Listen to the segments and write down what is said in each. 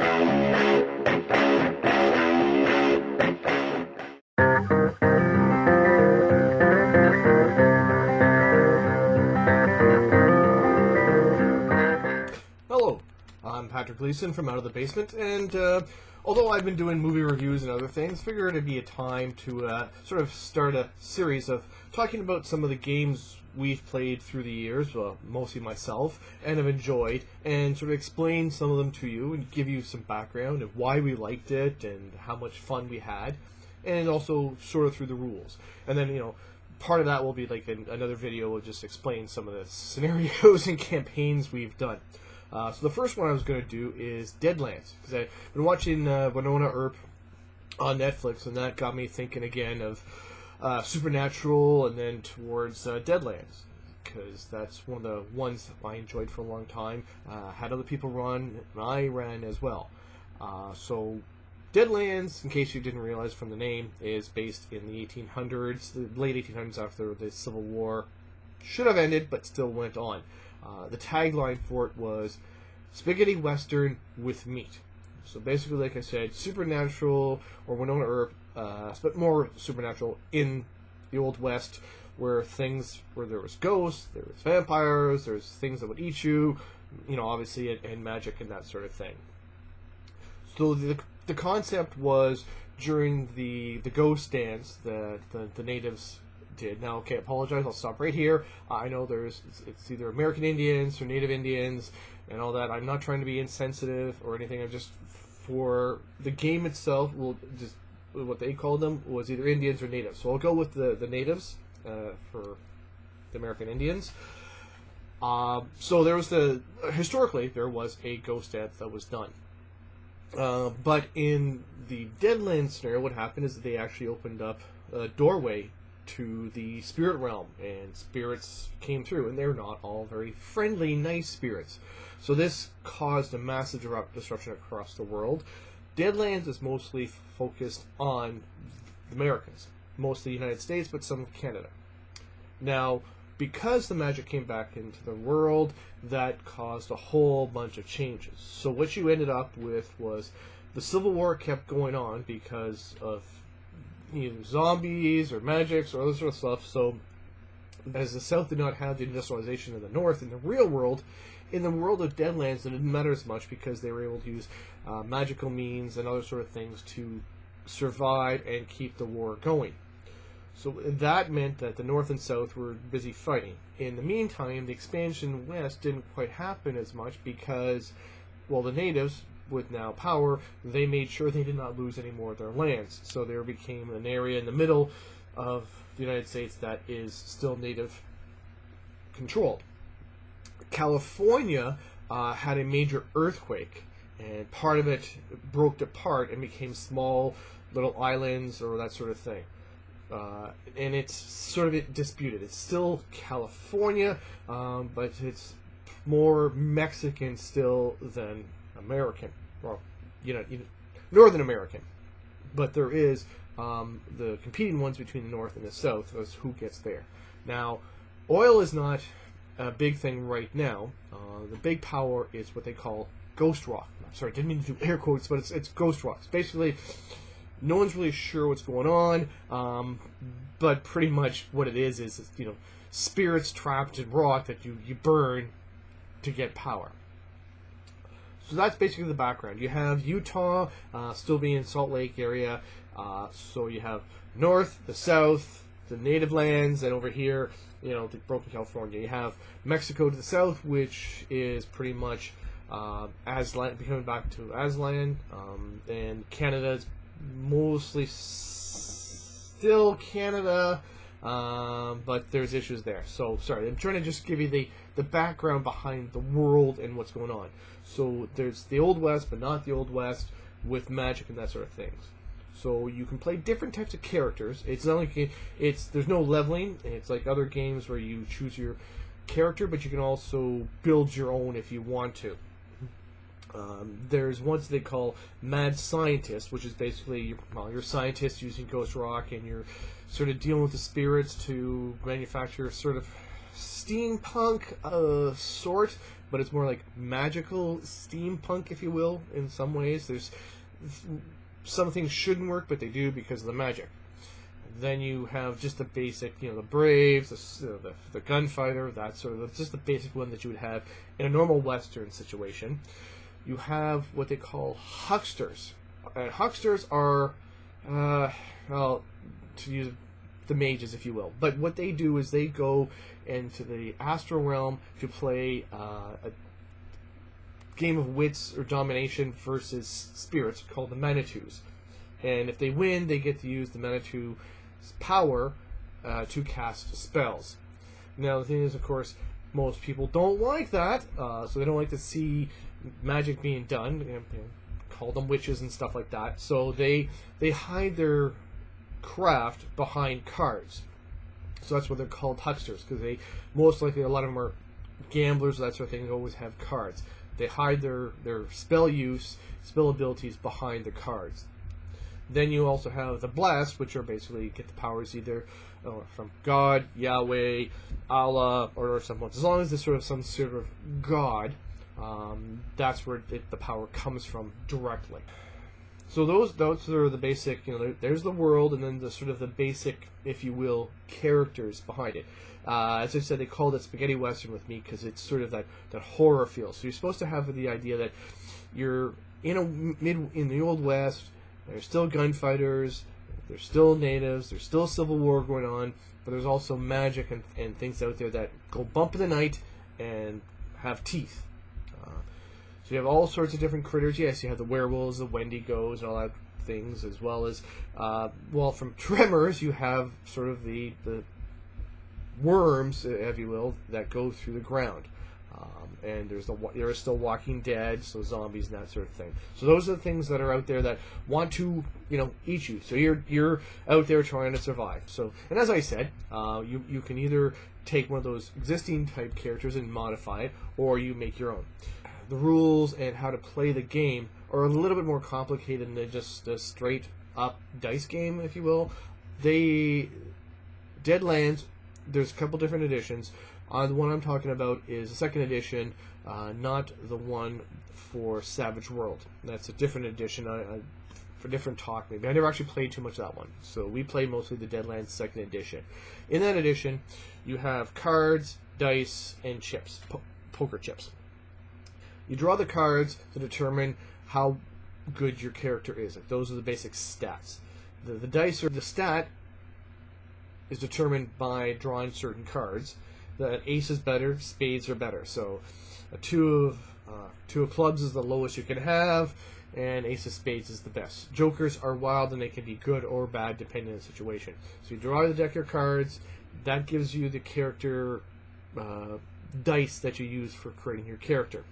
Hello, I'm Patrick Gleason from Out of the Basement, and although I've been doing movie reviews and other things, figured it'd be a time to sort of start a series of talking about some of the games we've played through the years, well, mostly myself, and have enjoyed, and sort of explain some of them to you and give you some background of why we liked it and how much fun we had, and also sort of through the rules. And then, you know, part of that will be like another video will just explain some of the scenarios and campaigns we've done. So the first one I was going to do is Deadlands, because I've been watching Wynonna Earp on Netflix, and that got me thinking again of Supernatural, and then towards Deadlands, because that's one of the ones that I enjoyed for a long time. Had other people run, and I ran as well. So Deadlands, in case you didn't realize from the name, is based in the 1800s, the late 1800s, after the Civil War should have ended, but still went on. The tagline for it was spaghetti western with meat. So basically, like I said, supernatural, or Wynonna Earp, but more supernatural in the Old West, where there was ghosts, there was vampires, there's things that would eat you, you know, obviously, and magic and that sort of thing. So the concept was during the ghost dance that the natives did. Now, okay, apologize, I'll stop right here. I know it's either American Indians or Native Indians and all that. I'm not trying to be insensitive or anything. I'm just, for the game itself, just what they called them was either Indians or natives. So I'll go with the natives for the American Indians. So there was historically there was a ghost dance that was done. But in the Deadlands scenario, what happened is that they actually opened up a doorway to the spirit realm, and spirits came through, and they're not all very friendly, nice spirits. So this caused a massive disruption across the world. Deadlands is mostly focused on the Americans, mostly the United States, but some of Canada. Now, because the magic came back into the world, that caused a whole bunch of changes. So what you ended up with was the Civil War kept going on because of either zombies or magics or other sort of stuff. So as the South did not have the industrialization of the North in the real world, in the world of Deadlands it didn't matter as much, because they were able to use magical means and other sort of things to survive and keep the war going. So that meant that the North and South were busy fighting. In the meantime, the expansion west didn't quite happen as much because, well, the natives, with now power, they made sure they did not lose any more of their lands. So there became an area in the middle of the United States that is still native controlled. California had a major earthquake, and part of it broke apart and became small little islands or that sort of thing. And it's sort of disputed. It's still California, but it's more Mexican still than American, well, Northern American. But there is the competing ones between the North and the South as who gets there. Now, oil is not a big thing right now. The big power is what they call ghost rock. I'm sorry, I didn't mean to do air quotes, but it's ghost rocks. Basically, no one's really sure what's going on, but pretty much what it is spirits trapped in rock that you burn to get power. So that's basically the background. You have Utah still being Salt Lake area, so you have North, the South, the native lands, and over here, the broken California. You have Mexico to the south, which is pretty much Aslan, becoming back to Aslan, and Canada is mostly still Canada, but there's issues there. So, sorry, I'm trying to just give you the background behind the world and what's going on. So, there's the Old West, but not the Old West, with magic and that sort of things. So, you can play different types of characters. It's not like there's no leveling. It's like other games where you choose your character, but you can also build your own if you want to. There's ones they call mad scientist, which is basically you're a scientist using ghost rock, and you're sort of dealing with the spirits to manufacture sort of steampunk sort, but it's more like magical steampunk, if you will, in some ways. There's some things shouldn't work, but they do because of the magic. Then you have just the basic, the Braves, the gunfighter, that's just the basic one that you would have in a normal Western situation. You have what they call hucksters. And hucksters are, well, to use the mages, if you will. But what they do is they go into the astral realm to play a game of wits or domination versus spirits called the manitous. And if they win, they get to use the manitous power to cast spells. Now the thing is, of course, most people don't like that, so they don't like to see magic being done. Call them witches and stuff like that. So they hide their craft behind cards. So that's what they're called hucksters, because they most likely, a lot of them are gamblers, that sort of thing. They always have cards. They hide their spell use, spell abilities behind the cards. Then you also have the blessed, which are basically get the powers either from God, Yahweh, Allah, or someone. As long as there's some sort of God, that's where the power comes from directly. So those are the basic, there's the world, and then the basic, if you will, characters behind it. As I said, they called it spaghetti western with me because it's sort of that horror feel. So you're supposed to have the idea that you're in the Old West. There's still gunfighters, there's still natives, there's still civil war going on, but there's also magic and things out there that go bump in the night and have teeth. So you have all sorts of different critters. Yes, you have the werewolves, the wendigos, and all that things, as well as, from Tremors, you have sort of the worms, if you will, that go through the ground. And there are still Walking Dead, so zombies and that sort of thing. So those are the things that are out there that want to, eat you. So you're out there trying to survive. So, and as I said, you can either take one of those existing type characters and modify it, or you make your own. The rules and how to play the game are a little bit more complicated than just a straight up dice game, if you will. Deadlands, there's a couple different editions. The one I'm talking about is the second edition, not the one for Savage World. That's a different edition for different talk, maybe. I never actually played too much of that one. So we played mostly the Deadlands second edition. In that edition, you have cards, dice, and chips, poker chips. You draw the cards to determine how good your character is. Like, those are the basic stats. The dice, or the stat, is determined by drawing certain cards. That ace is better, spades are better. So a two of clubs is the lowest you can have, and ace of spades is the best. Jokers are wild, and they can be good or bad depending on the situation. So you draw the deck of cards. That gives you the character dice that you use for creating your character.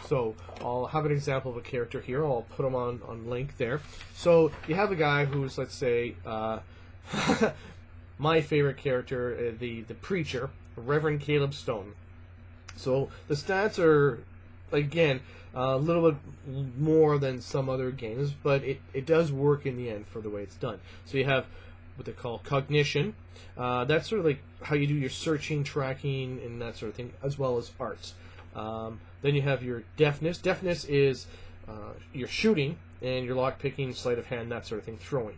So I'll have an example of a character here. I'll put them on link there. So you have a guy who's, let's say, my favorite character, the preacher, Reverend Caleb Stone. So the stats are, again, a little bit more than some other games, but it does work in the end for the way it's done. So you have what they call cognition. That's sort of like how you do your searching, tracking, and that sort of thing, as well as arts. Then you have your deafness. Deafness is your shooting and your lockpicking, sleight of hand, that sort of thing, throwing.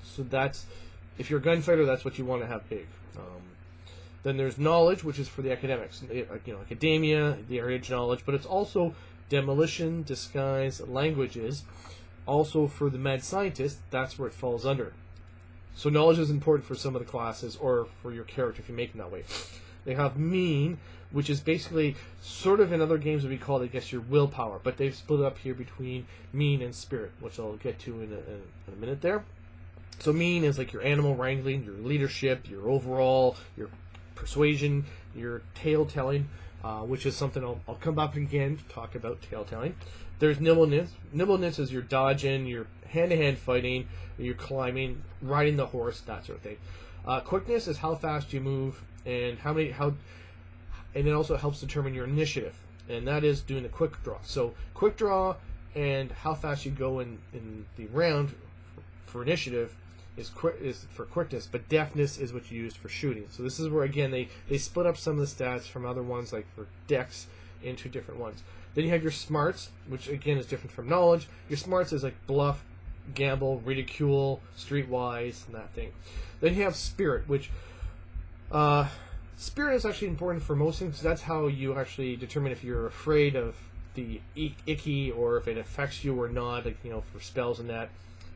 So that's, if you're a gunfighter, that's what you want to have big. Then there's knowledge, which is for the academics, academia, the area of knowledge, but it's also demolition, disguise, languages. Also for the mad scientist, that's where it falls under. So knowledge is important for some of the classes, or for your character if you make them that way. They have mean, which is basically sort of in other games would be called, I guess, your willpower, but they've split it up here between mean and spirit, which I'll get to in a minute there. So mean is like your animal wrangling, your leadership, your overall, your persuasion, your tale telling, which is something I'll come back again to talk about tale telling. There's nimbleness. Nimbleness is your dodging, your hand-to-hand fighting, your climbing, riding the horse, that sort of thing. Quickness is how fast you move, and and it also helps determine your initiative, and that is doing the quick draw. So quick draw and how fast you go in the round for initiative is for quickness, but deftness is what you use for shooting. So this is where, again, they split up some of the stats from other ones, like for dex, into different ones. Then you have your smarts, which again is different from knowledge. Your smarts is like bluff, gamble, ridicule, streetwise, and that thing. Then you have spirit, which spirit is actually important for most things, because that's how you actually determine if you're afraid of the icky or if it affects you or not, like, you know, for spells and that.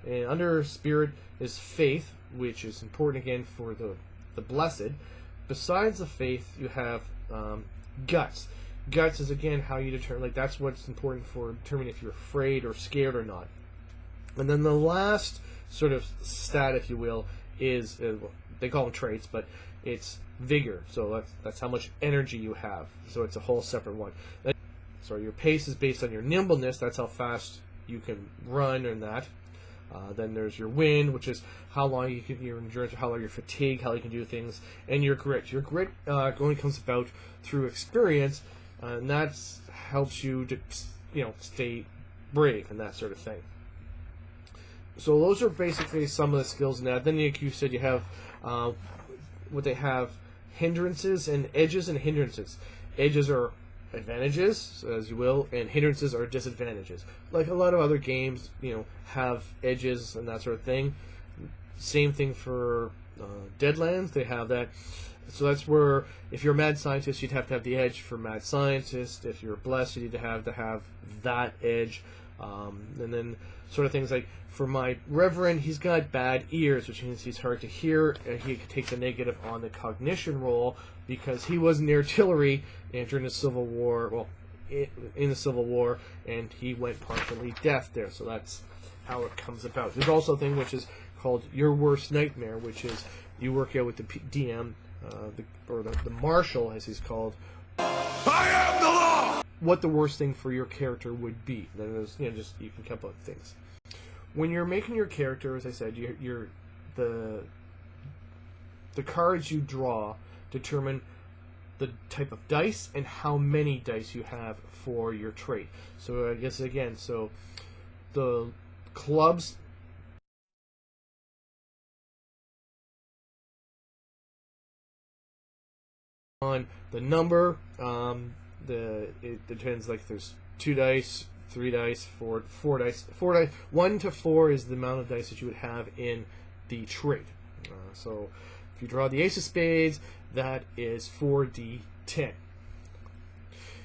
And under spirit is faith, which is important again for the blessed. Besides the faith, you have guts. Guts is again how you determine, like, that's what's important for determining if you're afraid or scared or not. And then the last sort of stat, if you will, is they call them traits, but it's vigor. So that's how much energy you have. So it's a whole separate one. So your pace is based on your nimbleness. That's how fast you can run and that. Then there's your wind, which is how long you can, your endurance, or how long your fatigue, how you can do things, and your grit. Your grit only comes about through experience, and that helps you to, you know, stay brave and that sort of thing. So those are basically some of the skills in that. Then you said you have what they have, hindrances and edges and hindrances. Edges are advantages, as you will, and hindrances are disadvantages. Like a lot of other games, you know, have edges and that sort of thing. Same thing for Deadlands, they have that. So that's where, if you're a mad scientist, you'd have to have the edge for mad scientist. If you're blessed, you need to have that edge. And then sort of things like, for my reverend, he's got bad ears, which means he's hard to hear, and he takes a negative on the cognition roll because he was in the artillery during the Civil War, well, in the Civil War, and he went partially deaf there. So that's how it comes about. There's also a thing which is called Your Worst Nightmare, which is you work out with the DM, the marshal, as he's called. I am the law! What the worst thing for your character would be. Then there's, you know, just you can come up with things. When you're making your character, as I said, the cards you draw determine the type of dice and how many dice you have for your trait. So I guess again, so the clubs on the number, it depends, like there's 2 dice, 3 dice, 4 dice. 1 to 4 is the amount of dice that you would have in the trait. So if you draw the ace of spades, that is 4d10.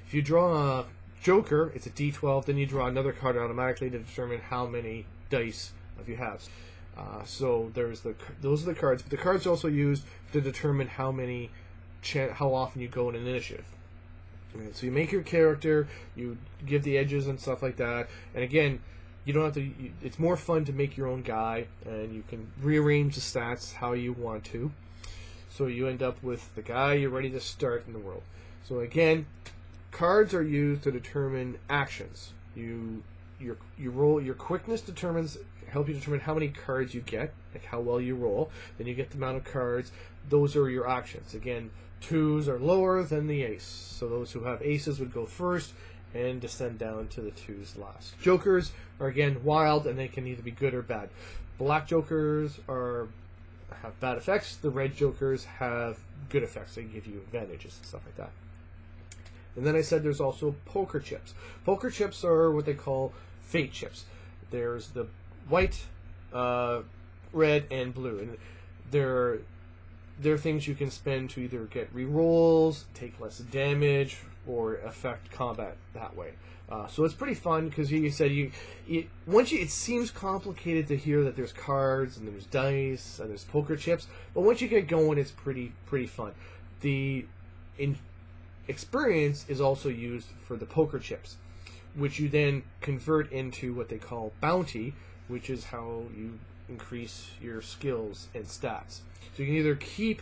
If you draw a joker, it's a d12. Then you draw another card automatically to determine how many dice you have. So those are the cards. But the cards are also used to determine how often you go in an initiative. Okay, so you make your character, you give the edges and stuff like that, and again, you don't have to. It's more fun to make your own guy, and you can rearrange the stats how you want to. So you end up with the guy you're ready to start in the world. So again, cards are used to determine actions. You roll. Your quickness help you determine how many cards you get, like how well you roll. Then you get the amount of cards. Those are your actions. Again, 2s are lower than the ace. So those who have aces would go first and descend down to the 2s last. Jokers are again wild, and they can either be good or bad. Black jokers have bad effects. The red jokers have good effects. They give you advantages and stuff like that. And then I said there's also poker chips. Poker chips are what they call fate chips. There's the white, red, and blue, and they're things you can spend to either get rerolls, take less damage, or affect combat that way. So it's pretty fun because you said it seems complicated to hear that there's cards and there's dice and there's poker chips, but once you get going, it's pretty fun. The experience is also used for the poker chips, which you then convert into what they call bounty, which is how you increase your skills and stats. So you can either keep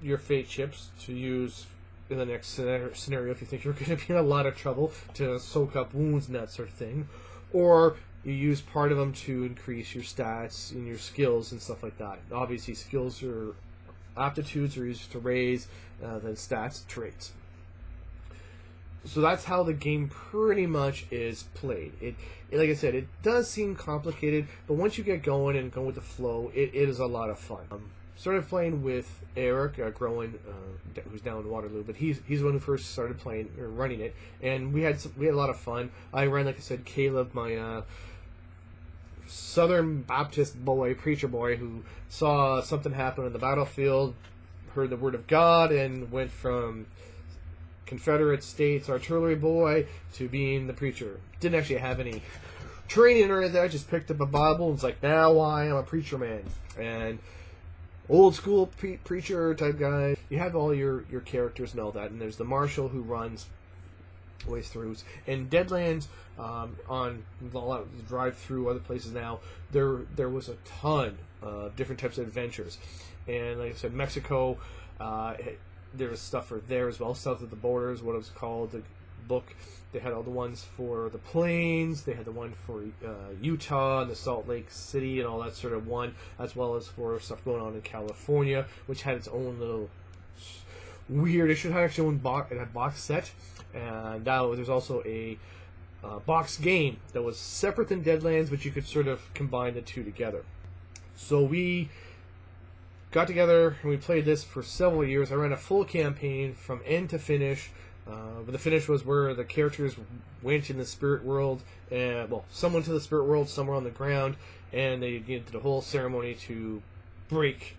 your fate chips to use in the next scenario if you think you're going to be in a lot of trouble to soak up wounds and that sort of thing, or you use part of them to increase your stats and your skills and stuff like that. Obviously, skills or aptitudes are used to raise, then stats, traits. So that's how the game pretty much is played. Like I said, it does seem complicated, but once you get going and go with the flow, it is a lot of fun. Started playing with Eric, who's down in Waterloo, but he's the one who first started playing or running it, and we had a lot of fun. I ran, like I said, Caleb, my Southern Baptist boy, preacher boy, who saw something happen on the battlefield, heard the word of God, and went from Confederate States artillery boy to being the preacher. Didn't actually have any training or anything. I just picked up a Bible and was like, now I am a preacher man. And old school preacher type guy. You have all your characters and all that, and there's the marshal who runs ways throughs. And Deadlands, on a lot of drive through other places now, there was a ton of different types of adventures. And like I said, Mexico, there was stuff for there as well, south of the borders, what it was called, the book. They had all the ones for the plains, they had the one for Utah and the Salt Lake City and all that sort of one, as well as for stuff going on in California, which had its own little weird, it should have actually own box set. And now there's also a box game that was separate than Deadlands, but you could sort of combine the two together. So we got together and we played this for several years. I ran a full campaign from end to finish. But the finish was where the characters went in the spirit world, and some went to the spirit world, some were on the ground, and they did the whole ceremony to break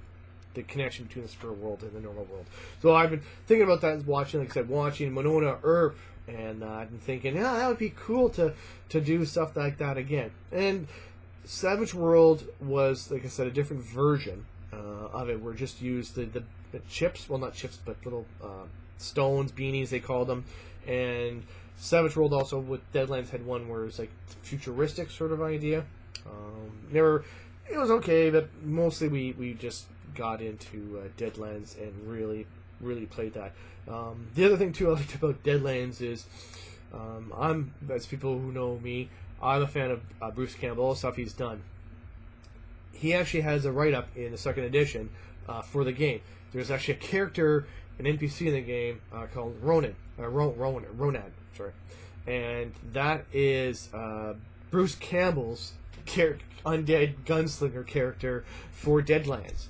the connection between the spirit world and the normal world. So I've been thinking about that, watching Wynonna Earp, and I've been thinking, yeah, that would be cool to do stuff like that again. And Savage World was, like I said, a different version of it. Where just used the chips, well, not chips, but little stones, beanies they called them. And Savage World also with Deadlands had one where it's like futuristic sort of idea. It was okay, but mostly we just got into Deadlands and really played that. The other thing too I liked about Deadlands is as people who know me, I'm a fan of Bruce Campbell, stuff he's done. He actually has a write-up in the second edition for the game. There's actually a character, an NPC in the game called Ronan, sorry, and that is Bruce Campbell's undead gunslinger character for Deadlands.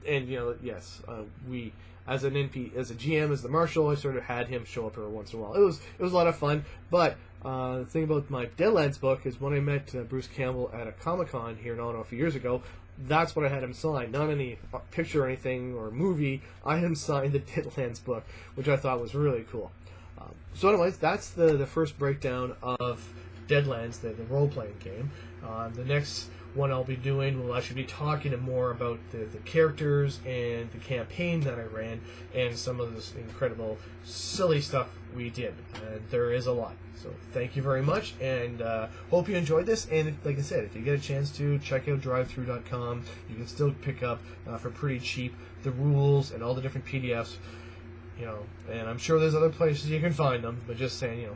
And yes, we as a GM, as the marshal, I sort of had him show up every once in a while. It was a lot of fun. But the thing about my Deadlands book is when I met Bruce Campbell at a Comic-Con here in Ottawa a few years ago, that's what I had him sign. Not any picture or anything or movie. I had him sign the Deadlands book, which I thought was really cool. So anyways, that's the first breakdown of Deadlands, the role-playing game. The next one I'll be doing will actually be talking more about the characters and the campaign that I ran and some of this incredible silly stuff we did. And there is a lot. So thank you very much, and hope you enjoyed this. And like I said, if you get a chance to check out drivethrough.com, you can still pick up for pretty cheap the rules and all the different PDFs. And I'm sure there's other places you can find them, but just saying,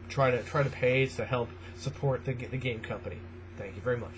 try to pay to help support the game company. Thank you very much.